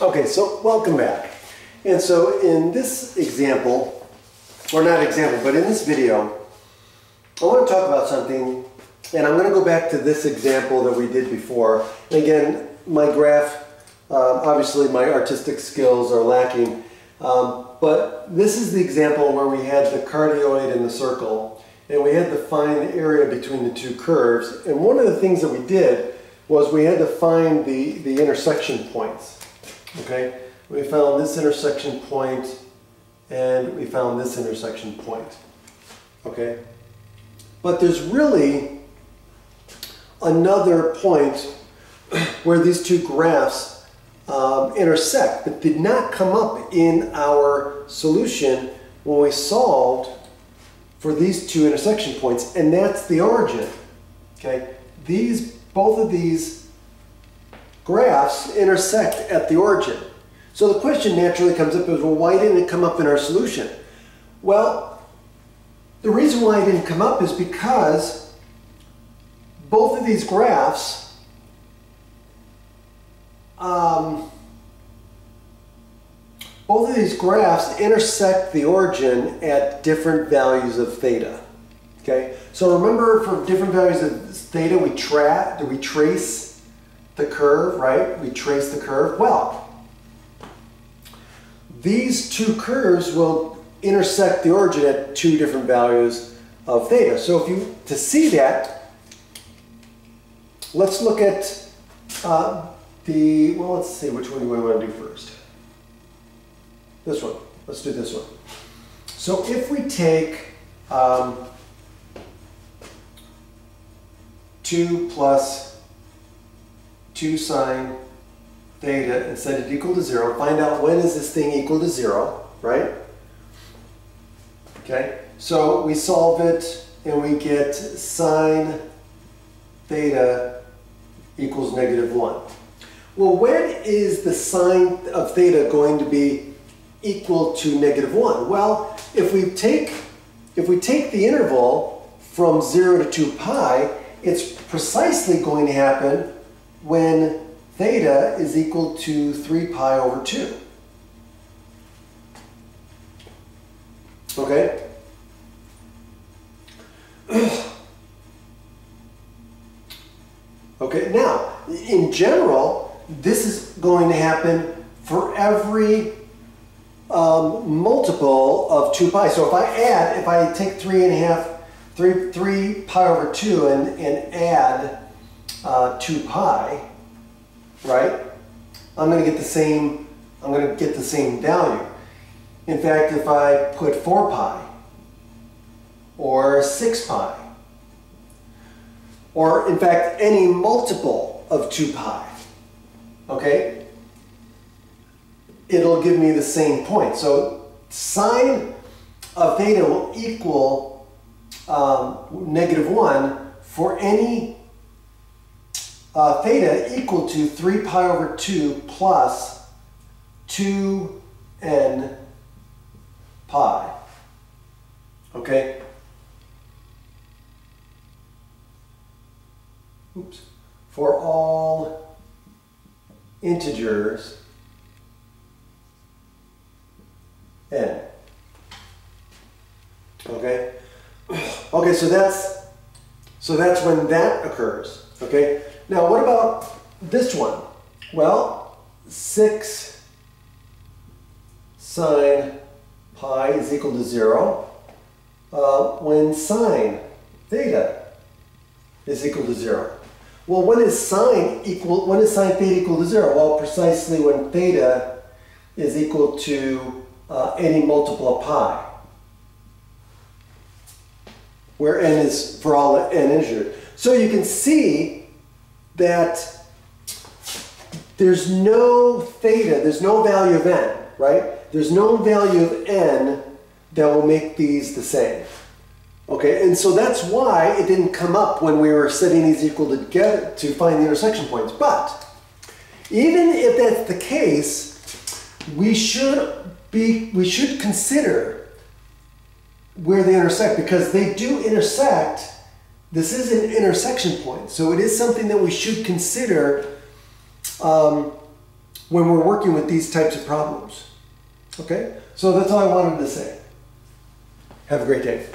Okay, so welcome back. And so in this example, or not example, but in this video, I want to talk about something, and I'm going to go back to this example that we did before. And again, my graph, obviously my artistic skills are lacking, but this is the example where we had the cardioid and the circle, and we had to find the area between the two curves. And one of the things that we did was we had to find the intersection points. Okay, we found this intersection point and we found this intersection point. Okay, but there's really another point where these two graphs intersect that did not come up in our solution when we solved for these two intersection points, and that's the origin. Okay, both of these graphs intersect at the origin. So the question naturally comes up is, well, why didn't it come up in our solution? Well, the reason why it didn't come up is because both of these graphs intersect the origin at different values of theta. Okay, so remember, for different values of theta, we trace the curve, right? We trace the curve. Well, these two curves will intersect the origin at two different values of theta. So to see that, let's look at well, let's see, which one do we want to do first? This one. Let's do this one. So if we take 2 plus 2 sine theta and set it equal to 0. Find out when is this thing equal to 0, right? Okay, so we solve it and we get sine theta equals -1. Well, when is the sine of theta going to be equal to -1? Well, if we take the interval from 0 to 2 pi, it's precisely going to happen when theta is equal to 3 pi over 2. Okay? Okay, now, in general, this is going to happen for every multiple of 2 pi. So if I take 3 pi over 2 and add 2 pi, right? I'm going to get the same value. In fact, if I put 4 pi or 6 pi, or in fact any multiple of 2 pi, okay, it'll give me the same point. So sine of theta will equal -1 for any theta equal to 3 pi over 2 plus 2n pi. Okay? Oops. For all integers n. Okay? Okay, so that's when that occurs. Okay? Now, what about this one? Well, 6 sine pi is equal to 0 when sine theta is equal to 0. Well, when is sine theta equal to 0? Well, precisely when theta is equal to any multiple of pi, where n is for all n integers. So you can see that there's no theta, there's no value of n, right? There's no value of n that will make these the same. Okay, and so that's why it didn't come up when we were setting these equal together to find the intersection points. But even if that's the case, we should consider where they intersect, because they do intersect. This is an intersection point, so it is something that we should consider when we're working with these types of problems. Okay? So that's all I wanted to say. Have a great day.